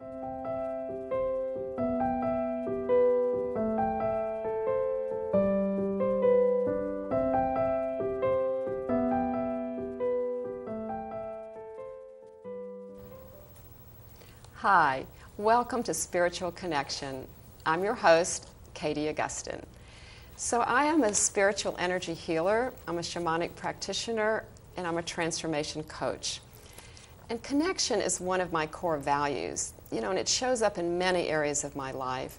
Hi, welcome to Spiritual Connection. I'm your host, Katie Augustyn. So I am a spiritual energy healer, I'm a shamanic practitioner, and I'm a transformation coach. And connection is one of my core values, and it shows up in many areas of my life.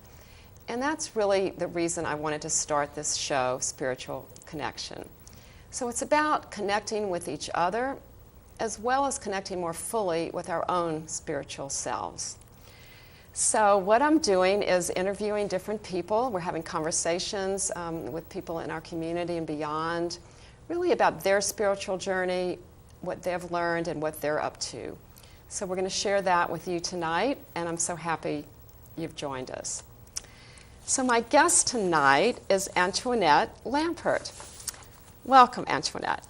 And that's really the reason I wanted to start this show, Spiritual Connection. So it's about connecting with each other, as well as connecting more fully with our own spiritual selves. So what I'm doing is interviewing different people. We're having conversations with people in our community and beyond, really about their spiritual journey, what they've learned, and what they're up to. So we're going to share that with you tonight, and I'm so happy you've joined us. So my guest tonight is Antoinette Lampert. Welcome, Antoinette.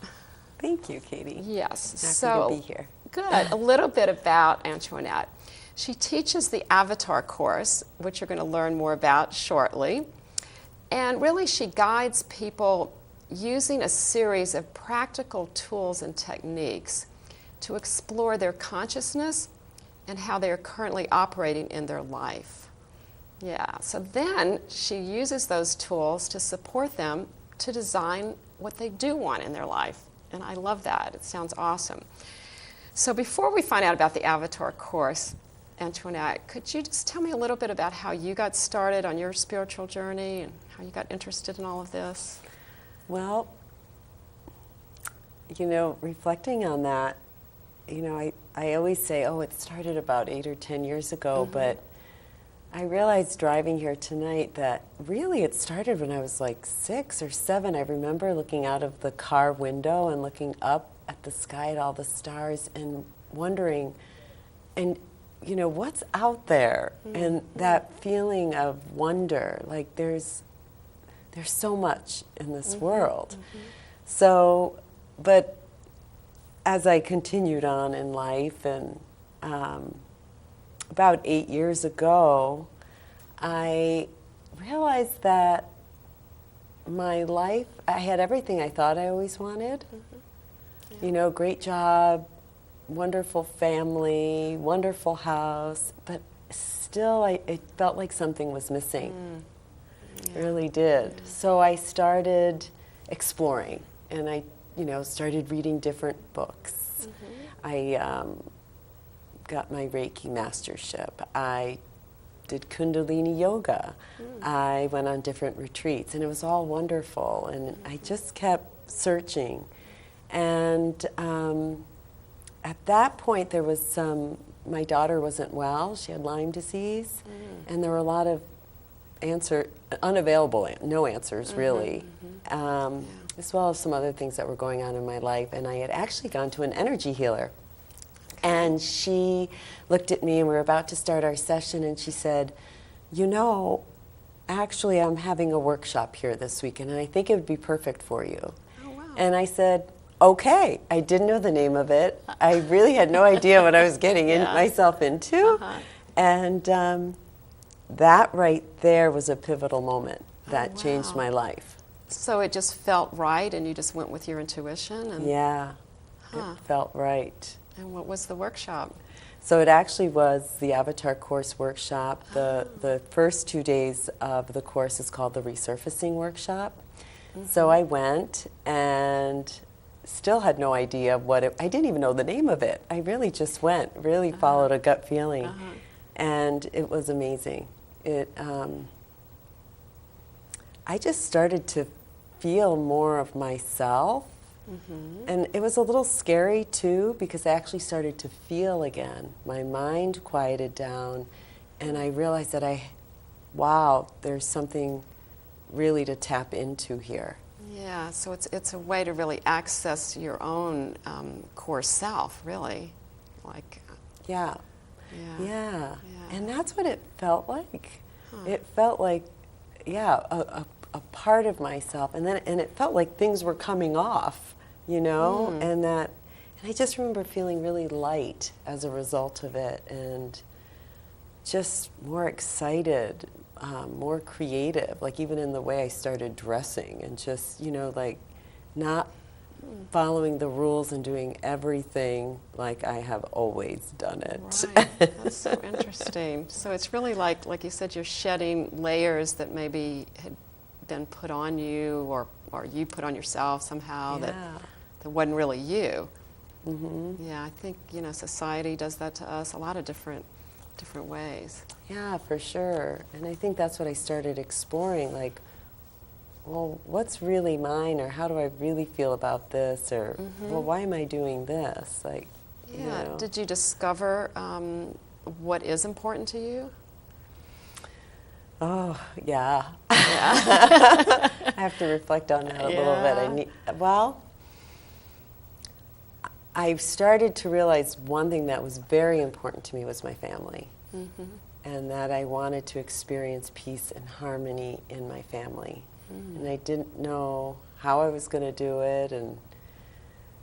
Thank you, Katie. Yes. Happy to be here. Good. A little bit about Antoinette. She teaches the Avatar course, which you're going to learn more about shortly. And really, she guides people using a series of practical tools and techniques to explore their consciousness and how they are currently operating in their life. Yeah. So then she uses those tools to support them to design what they do want in their life. And I love that. It sounds awesome. So before we find out about the Avatar course, Antoinette, could you just tell me a little bit about how you got started on your spiritual journey and how you got interested in all of this? Well, reflecting on that, I always say, it started about 8 or 10 years ago, but I realized driving here tonight that really it started when I was like 6 or 7. I remember looking out of the car window and looking up at the sky at all the stars and wondering, what's out there? And that feeling of wonder, like there's so much in this world. So, but as I continued on in life and about 8 years ago, I realized that my life, I had everything I thought I always wanted. Yeah. Great job, wonderful family, wonderful house, but still it felt like something was missing. Yeah. It really did. Yeah. So I started exploring, and I started reading different books. I got my Reiki mastership. I did Kundalini yoga. I went on different retreats, and it was all wonderful. And I just kept searching. And at that point, there was my daughter wasn't well. She had Lyme disease, and there were a lot of unavailable, no answers really, as well as some other things that were going on in my life. And I had actually gone to an energy healer. And she looked at me, and we were about to start our session, and she said, actually I'm having a workshop here this weekend, and I think it would be perfect for you. Oh, wow. And I said, okay. I didn't know the name of it. I really had no idea what I was getting myself into. And that right there was a pivotal moment that changed my life. So it just felt right, and you just went with your intuition? And yeah, it felt right. And what was the workshop? So it actually was the Avatar course workshop. The first 2 days of the course is called the Resurfacing Workshop. So I went and still had no idea I didn't even know the name of it. I really just went, really followed a gut feeling. And it was amazing. I just started to feel more of myself. And it was a little scary too, because I actually started to feel again. My mind quieted down, and I realized that there's something really to tap into here. Yeah, so it's a way to really access your own core self, really. Yeah. And that's what it felt like. It felt like, a part of myself, and it felt like things were coming off, and I just remember feeling really light as a result of it, and just more excited, more creative, like even in the way I started dressing and just, like not following the rules and doing everything like I have always done it. Right. That's so interesting. So it's really like you said, you're shedding layers that maybe had been put on you or you put on yourself somehow that wasn't really you. Mm-hmm. Yeah, I think, society does that to us a lot of different ways. Yeah, for sure. And I think that's what I started exploring, like, well, what's really mine, or how do I really feel about this, or, well, why am I doing this? Like, Yeah. Did you discover what is important to you? Oh, yeah. Yeah. I have to reflect on that a little bit. I've started to realize one thing that was very important to me was my family. Mm-hmm. And that I wanted to experience peace and harmony in my family. And I didn't know how I was going to do it. And,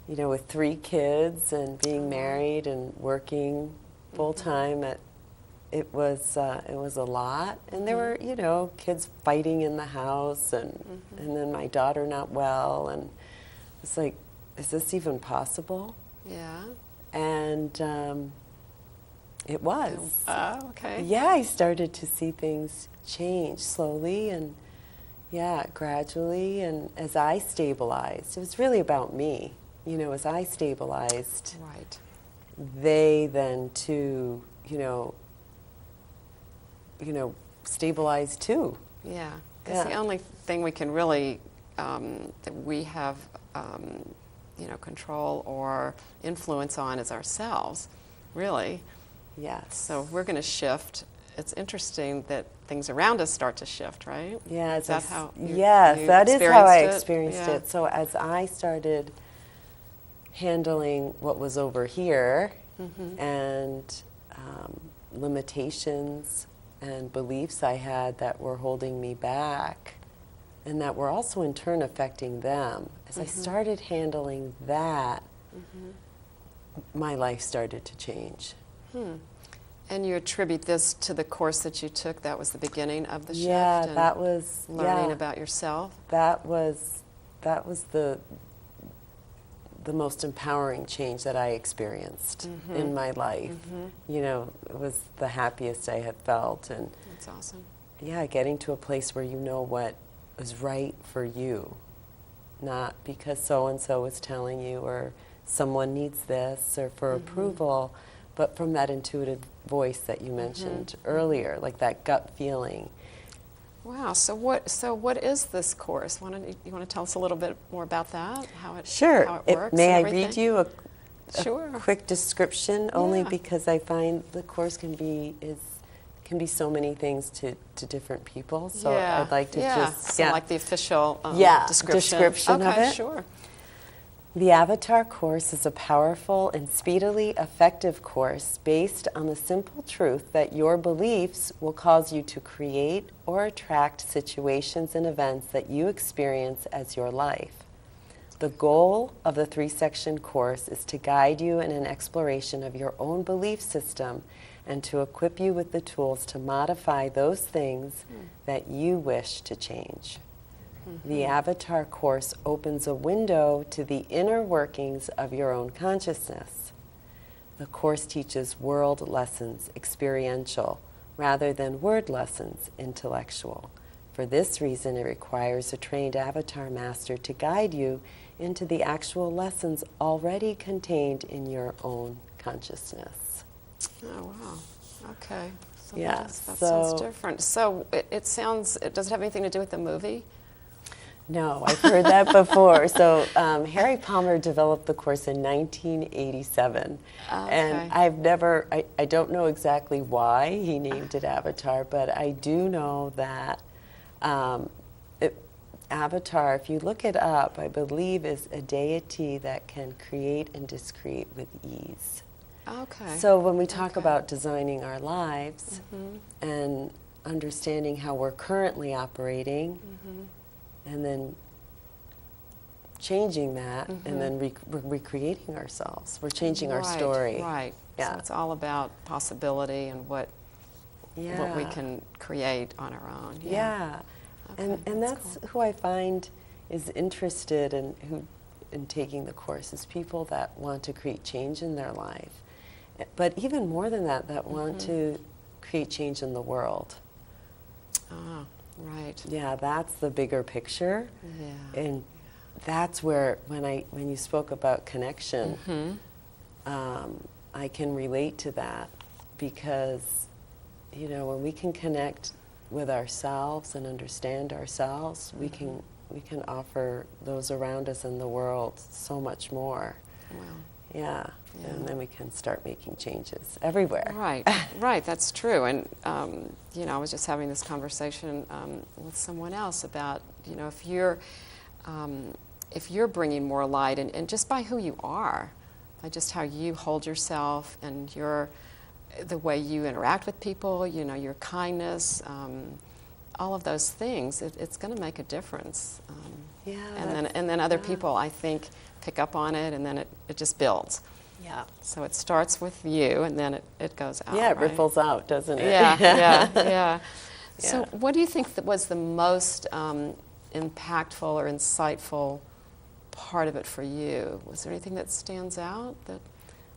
with 3 kids and being married and working full time, it was a lot. And there were, kids fighting in the house, and then my daughter not well. And it's like, is this even possible? Yeah. And it was. Oh, okay. Yeah, I started to see things change slowly and, gradually. And as I stabilized, it was really about me. As I stabilized, Right. they then too, stabilized too. Yeah. Because the only thing we can really, that we have, control or influence on is ourselves, really. Yes. So we're going to shift. It's interesting that things around us start to shift, right? Yeah. Is that how you that is how I experienced experienced it. So as I started handling what was over here and limitations and beliefs I had that were holding me back and that were also in turn affecting them, as I started handling that, my life started to change. And you attribute this to the course that you took. That was the beginning of the shift. Yeah, and that was learning about yourself. That was the most empowering change that I experienced in my life. It was the happiest I had felt, and That's awesome. yeah, getting to a place where you know what is right for you, not because so and so is telling you or someone needs this or for approval, but from that intuitive voice that you mentioned earlier, like that gut feeling. Wow. So what is this course? You want to tell us a little bit more about that? How it Sure. How it works? May I and everything? read you a Sure. quick description? Only Yeah. because I find the course can be so many things to different people. So I'd like to just like the official description. description of Okay, it. sure. The Avatar course is a powerful and speedily effective course based on the simple truth that your beliefs will cause you to create or attract situations and events that you experience as your life. The goal of the 3-section course is to guide you in an exploration of your own belief system and to equip you with the tools to modify those things that you wish to change. The Avatar course opens a window to the inner workings of your own consciousness. The course teaches world lessons, experiential, rather than word lessons, intellectual. For this reason, it requires a trained Avatar master to guide you into the actual lessons already contained in your own consciousness. Oh, wow. Okay. So Yes, that so- sounds different. So does it have anything to do with the movie? No, I've heard that before. So Harry Palmer developed the course in 1987. And I don't know exactly why he named it Avatar, but I do know that Avatar, if you look it up, I believe is a deity that can create and discreate with ease. Okay. So when we talk about designing our lives and understanding how we're currently operating, and then changing that, and then recreating ourselves. We're changing our story. Right. Yeah. So it's all about possibility and what what we can create on our own. Yeah. Okay, And that's cool. who I find is interested in taking the course, is people that want to create change in their life. But even more than that, that want to create change in the world. Ah, right. Yeah, that's the bigger picture. Yeah. And that's where, when you spoke about connection, I can relate to that, because, you know, when we can connect with ourselves and understand ourselves, we can offer those around us in the world so much more. Wow. Yeah. Yeah. And then we can start making changes everywhere. Right, right, that's true. And, you know, I was just having this conversation with someone else about, you know, if you're bringing more light, and just by who you are, by just how you hold yourself and the way you interact with people, you know, your kindness, all of those things, it's going to make a difference. Yeah. And then other people, I think, pick up on it, and then it just builds. Yeah. So it starts with you, and then it goes out. Yeah, it right? ripples out, doesn't it? Yeah, yeah, yeah. So Yeah. what do you think that was the most impactful or insightful part of it for you? Was there anything that stands out that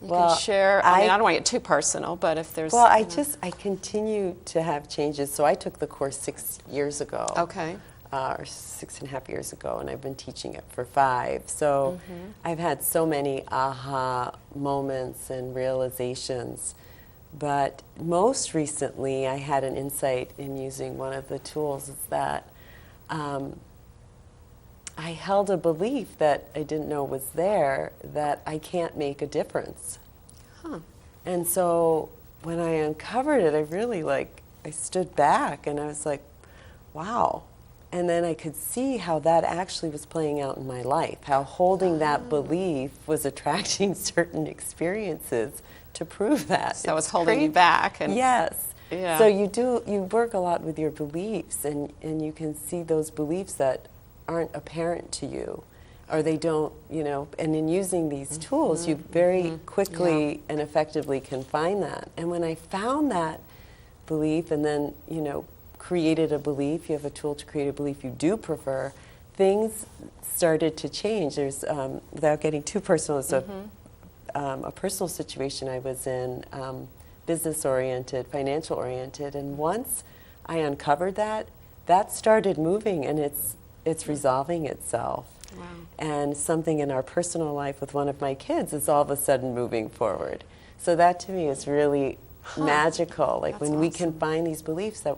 you can share? I mean, I don't want to get too personal, but if there's... Well, I continue to have changes. So I took the course 6 years ago. Okay. Or 6.5 years ago, and I've been teaching it for 5. So I've had so many aha moments and realizations. But most recently, I had an insight in using one of the tools, is that I held a belief that I didn't know was there, that I can't make a difference. Huh. And so when I uncovered it, I really I stood back and I was like, wow. And then I could see how that actually was playing out in my life, how holding that belief was attracting certain experiences to prove that. So it's holding you back. And yes. Yeah. So you work a lot with your beliefs, and you can see those beliefs that aren't apparent to you, or they don't, you know, and in using these tools, you very quickly and effectively can find that. And when I found that belief, and then, you know, created a belief, you have a tool to create a belief you do prefer, things started to change. There's, without getting too personal, it's a personal situation I was in, business-oriented, financial-oriented, and once I uncovered that, that started moving, and it's resolving itself. Wow. And something in our personal life with one of my kids is all of a sudden moving forward. So that to me is really magical, like That's when we awesome. can find these beliefs that,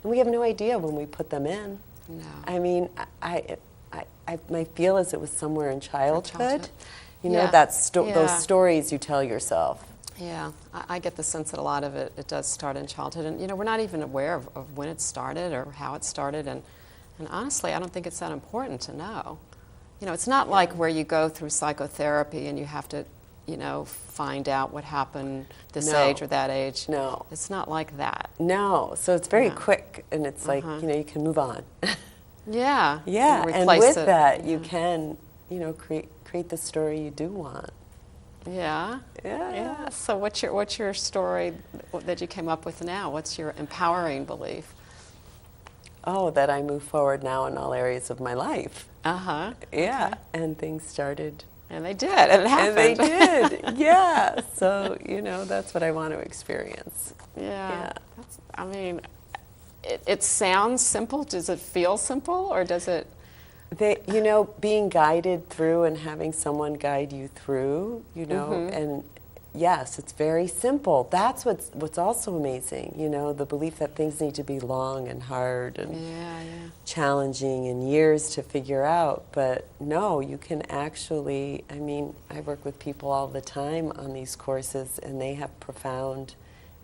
and we have no idea when we put them in. No. I mean, my feel is it was somewhere in childhood. You know, Yeah. those Yeah. stories you tell yourself. Yeah, I get the sense that a lot of it does start in childhood. And, you know, we're not even aware of when it started or how it started. And honestly, I don't think it's that important to know. You know, it's not like where you go through psychotherapy and you have to, you know, find out what happened this No. age or that age. No. It's not like that. No, so it's very Yeah. quick, and it's like, you know, you can move on. Yeah. Yeah, and replace with it. that, you can, you know, create the story you do want. Yeah. Yeah. Yeah. So what's your story that you came up with now? What's your empowering belief? Oh, that I move forward now in all areas of my life. Uh-huh. Yeah, and things started. And they did, and it happened. And they did, yeah. So, you know, that's what I want to experience. Yeah. I mean, it sounds simple. Does it feel simple, or does it? You know, being guided through and having someone guide you through, you know, and yes, it's very simple. That's what's also amazing, you know, the belief that things need to be long and hard and challenging and years to figure out. But no, you can actually, I mean, I work with people all the time on these courses, and they have profound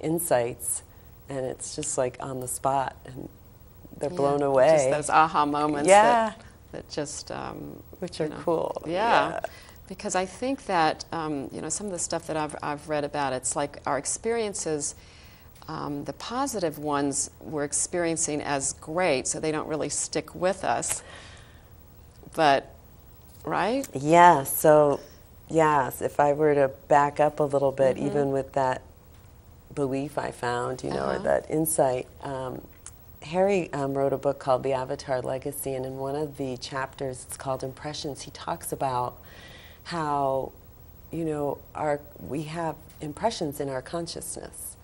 insights, and it's just like on the spot, and they're blown away. Just those aha moments. Yeah. That just Which are you know, cool. Yeah. Because I think that you know, some of the stuff that I've read about, it's like our experiences, the positive ones we're experiencing as great, so they don't really stick with us. But, right? Yeah, so, yes, if I were to back up a little bit, even with that belief I found, or that insight. Harry wrote a book called The Avatar Legacy, and in one of the chapters, it's called Impressions, he talks about how, we have impressions in our consciousness.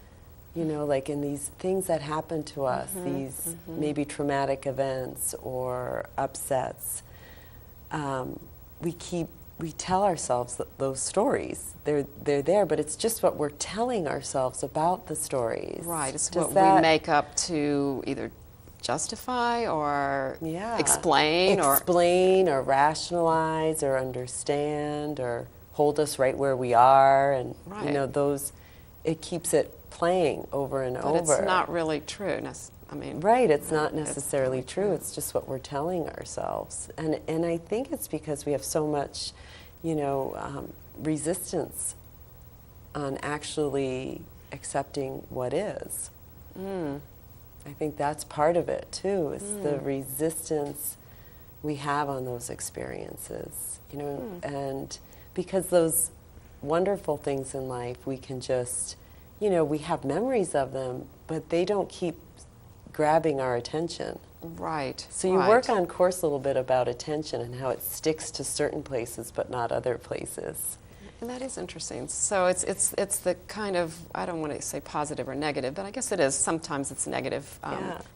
Like in these things that happen to us, these maybe traumatic events or upsets, we tell ourselves those stories. They're there, but it's just what we're telling ourselves about the stories. Right, it's what we make up to either justify or explain or rationalize or understand or hold us right where we are, and those, it keeps it playing over and over. But it's not really true. Right, it's not necessarily true. It's just what we're telling ourselves. And I think it's because we have so much, resistance on actually accepting what is. I think that's part of it, too, is the resistance we have on those experiences, and because those wonderful things in life, we can just, we have memories of them, but they don't keep grabbing our attention. Right. So you work on course a little bit about attention and how it sticks to certain places but not other places. And that is interesting. So it's the kind of, I don't want to say positive or negative, but I guess it is. Sometimes it's negative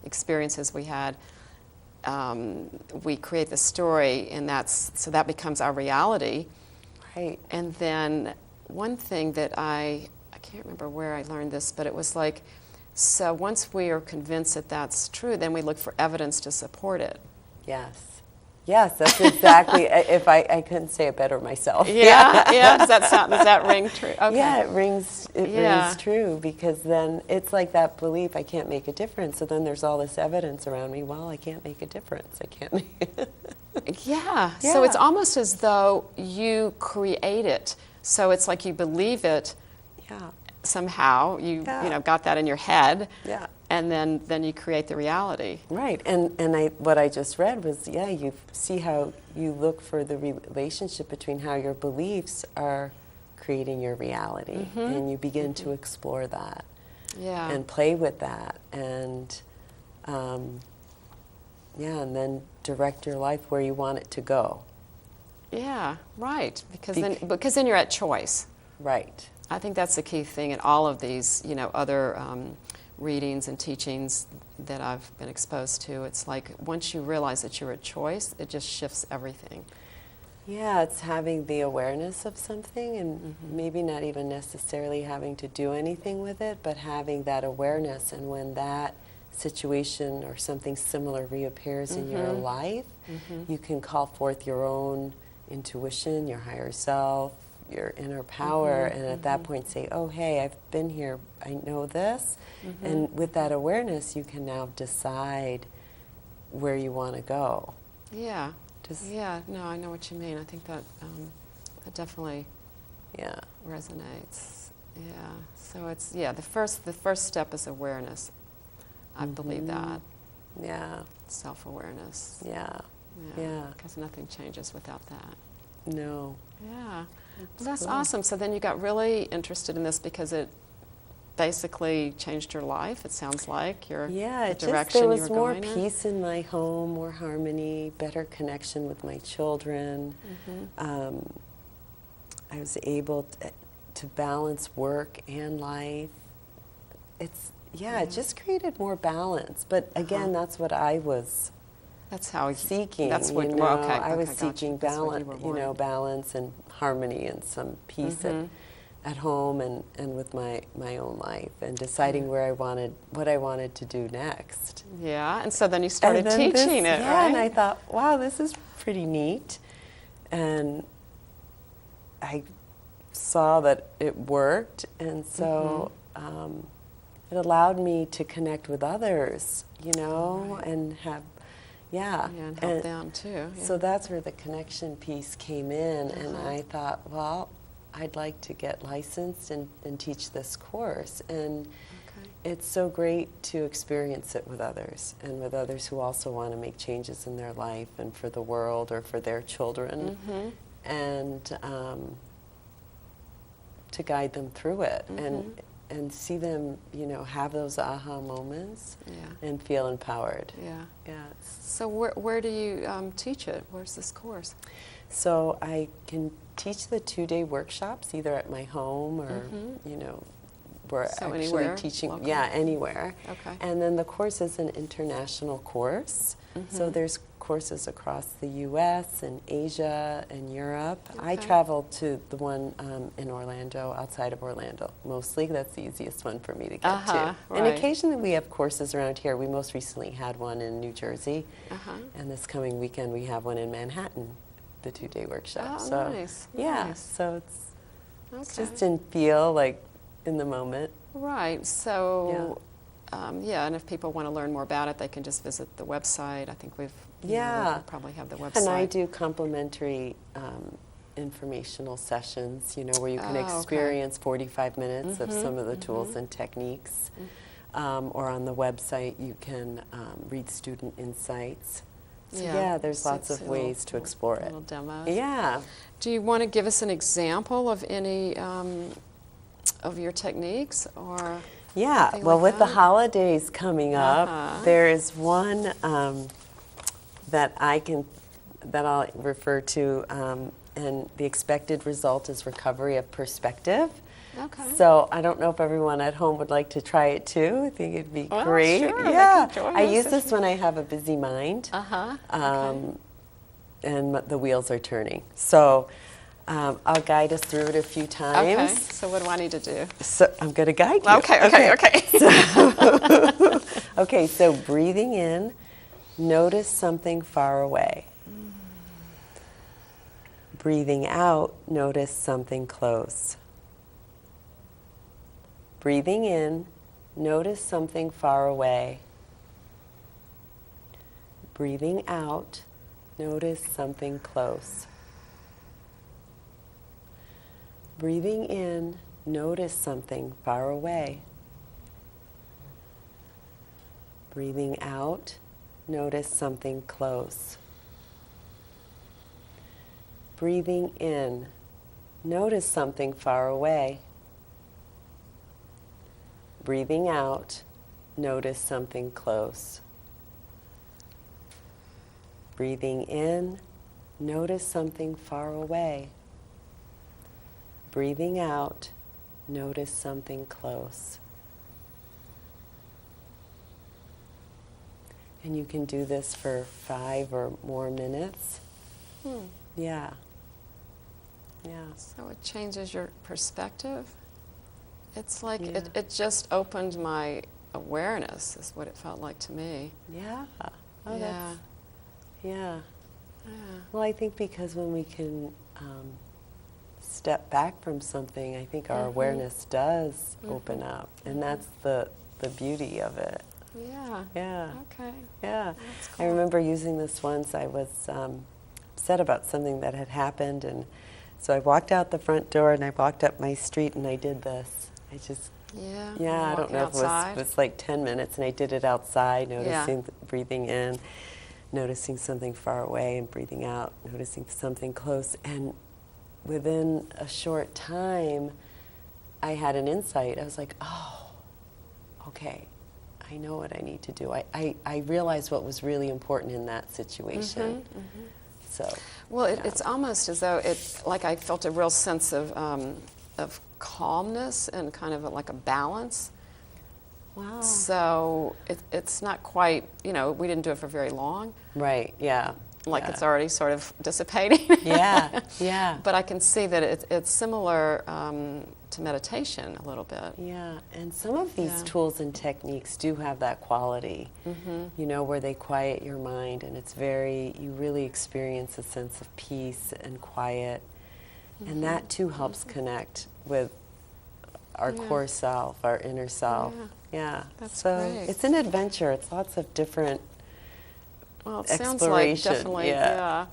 experiences we had. We create the story, and so that becomes our reality. Right. And then one thing that I can't remember where I learned this, but it was like, so once we are convinced that that's true, then we look for evidence to support it. Yes, that's exactly. If I couldn't say it better myself. Yeah. Does that ring true? Okay. Yeah, it rings true, because then it's like that belief, I can't make a difference. So then there's all this evidence around me. Well, I can't make a difference. I can't make it. Yeah. So it's almost as though you create it. So it's like you believe it. Somehow you got that in your head. And then you create the reality. Right, and what I just read was, you see how you look for the relationship between how your beliefs are creating your reality, and you begin to explore that, and play with that, and and then direct your life where you want it to go. Yeah, right, because then you're at choice. Right. I think that's the key thing in all of these, other readings and teachings that I've been exposed to. It's like once you realize that you're a choice, it just shifts everything. Yeah, it's having the awareness of something, and maybe not even necessarily having to do anything with it, but having that awareness. And when that situation or something similar reappears in your life, you can call forth your own intuition, your higher self, your inner power, and at that point say, oh, hey, I've been here, I know this. And with that awareness, you can now decide where you want to go. No, I know what you mean. I think that that definitely resonates. So it's the first step is awareness. I believe that. Self-awareness. Because nothing changes without that. No. That's cool. Awesome. So then you got really interested in this because it basically changed your life, it sounds like, the direction there you was were more going in. peace in my home, more harmony, better connection with my children. I was able to balance work and life. It just created more balance. But again, that's what I was seeking. That's what I was seeking balance, balance and harmony and some peace at home and with my own life, and deciding what I wanted to do next. And so then you started teaching it, right? And I thought, wow, this is pretty neat. And I saw that it worked, and so it allowed me to connect with others, and have and help them too. So that's where the connection piece came in, and I thought, well, I'd like to get licensed and teach this course. And it's so great to experience it with others, and with others who also want to make changes in their life and for the world or for their children, and to guide them through it. and see them, you know, have those aha moments Yeah. and feel empowered. Yeah. Yeah. So where do you teach it? Where's this course? So I can teach the 2-day workshops either at my home or, you know, we're So actually anywhere, teaching, local? yeah, anywhere. Okay. And then the course is an international course. So there's courses across the U.S. and Asia and Europe. I Okay. travel to the one in Orlando, outside of Orlando, mostly. That's the easiest one for me to get to. And right. occasionally we have courses around here. We most recently had one in New Jersey. Uh-huh. And this coming weekend we have one in Manhattan, the 2-day workshop. Oh, so nice. yeah, Nice. so it's Okay. just in feel, like in the moment. Right. So, yeah, and if people want to learn more about it, they can just visit the website. I think we've Yeah. we probably have the website. And I do complimentary informational sessions, you know, where you can Oh, okay. experience 45 minutes of some of the tools and techniques. Or on the website, you can read student insights. So yeah, there's So lots it's of a ways to explore it. little demos. Yeah. Do you want to give us an example of any of your techniques, or? Yeah, Something well, like with the that? holidays coming up, Uh-huh. there is one that I'll refer to, and the expected result is recovery of perspective. Okay. So I don't know if everyone at home would like to try it too. I think it'd be Well, great. sure, they Yeah, can join I us use if this you- when I have a busy mind. Uh-huh. And the wheels are turning. So I'll guide us through it a few Okay. times. So what do I need to do? So I'm going to guide you. Okay. Okay, so breathing in, notice something far away. Breathing out, notice something close. Breathing in, notice something far away. Breathing out, notice something close. Breathing in, notice something far away. Breathing out, notice something close. Breathing in, notice something far away. Breathing out, notice something close. Breathing in, notice something far away. Breathing out, notice something close. And you can do this for 5 or more minutes. Yeah. Yeah. So it changes your perspective. It's like Yeah. it just opened my awareness, is what it felt like to me. Yeah. Oh, Yeah. yeah. Yeah. Well, I think because when we can step back from something, I think our awareness does open up, and that's the beauty of it. Yeah. Yeah. Okay. Yeah. That's I cool. remember using this once. I was upset about something that had happened, and so I walked out the front door and I walked up my street and I did this. I just, Yeah. yeah, I don't Walking know outside. if it was like 10 minutes, and I did it outside, noticing, breathing in, noticing something far away, and breathing out, noticing something close. And within a short time, I had an insight. I was like, oh, okay, I know what I need to do. I realized what was really important in that situation. So, Well, yeah. it's almost as though like I felt a real sense of calmness and kind of like a balance. Wow. So it's not quite, we didn't do it for very long. Right, yeah. Like yeah. it's already sort of dissipating. Yeah, yeah. But I can see that it's similar to meditation a little bit. Yeah, and some of these Yeah. tools and techniques do have that quality, where they quiet your mind, and you really experience a sense of peace and quiet. And that too helps connect with our Yeah. core self, our inner self. Yeah. That's so great. it's an adventure. It's lots of different Well, it sounds like exploration, definitely, yeah.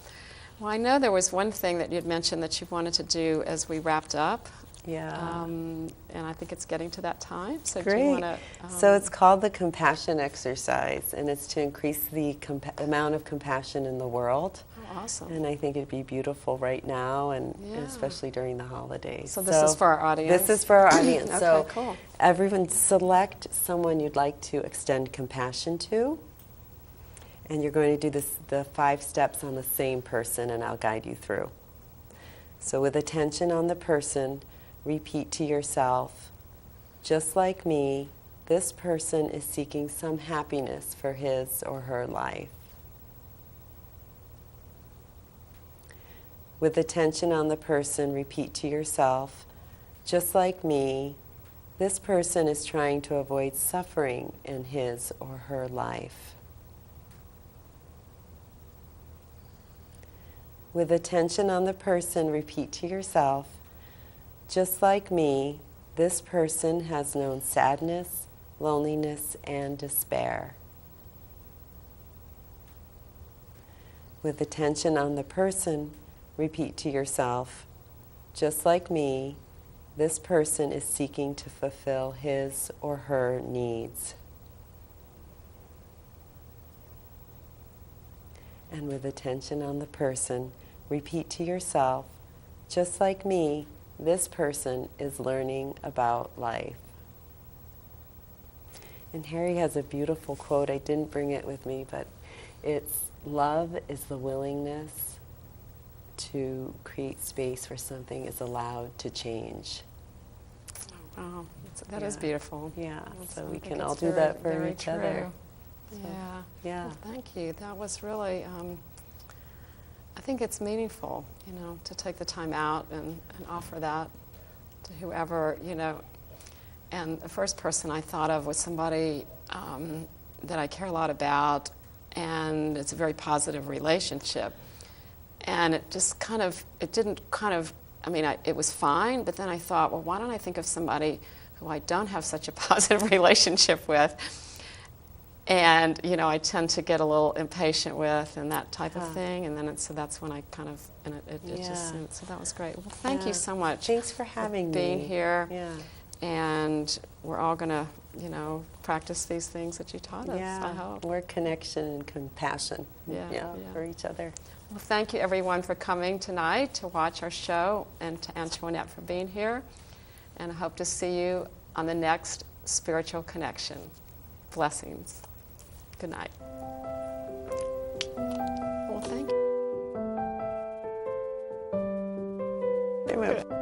Well, I know there was one thing that you'd mentioned that you wanted to do as we wrapped up. Yeah. And I think it's getting to that time. So do Great. you want to? So it's called the compassion exercise, and it's to increase the amount of compassion in the world. Oh, awesome. And I think it'd be beautiful right now, and Yeah. especially during the holidays. So this is for our audience? This is for our audience. Okay, So cool. everyone select someone you'd like to extend compassion to. And you're going to do the 5 steps on the same person, and I'll guide you through. So with attention on the person, repeat to yourself, just like me, this person is seeking some happiness for his or her life. With attention on the person, repeat to yourself, just like me, this person is trying to avoid suffering in his or her life. With attention on the person, repeat to yourself, just like me, this person has known sadness, loneliness, and despair. With attention on the person, repeat to yourself, just like me, this person is seeking to fulfill his or her needs. And with attention on the person, repeat to yourself, just like me, this person is learning about life. And Harry has a beautiful quote. I didn't bring it with me, but it's, love is the willingness to create space where something is allowed to change. Oh, wow, that is beautiful. Yeah, so I we think can all it's do that for very each true. other. So, Yeah. yeah. Well, thank you. That was really, I think it's meaningful, to take the time out and offer that to whoever, And the first person I thought of was somebody that I care a lot about, and it's a very positive relationship. And it just it was fine, but then I thought, well, why don't I think of somebody who I don't have such a positive relationship with? And, I tend to get a little impatient with and that type of thing. And then so that's when I kind of, and it just, so that was great. Well, thank you so much. Thanks for having being me. here. Yeah. And we're all going to, practice these things that you taught us, I hope. More connection and compassion Yeah. for each other. Well, thank you everyone for coming tonight to watch our show, and to Antoinette for being here. And I hope to see you on the next Spiritual Connection. Blessings. Good night. Well, thank you.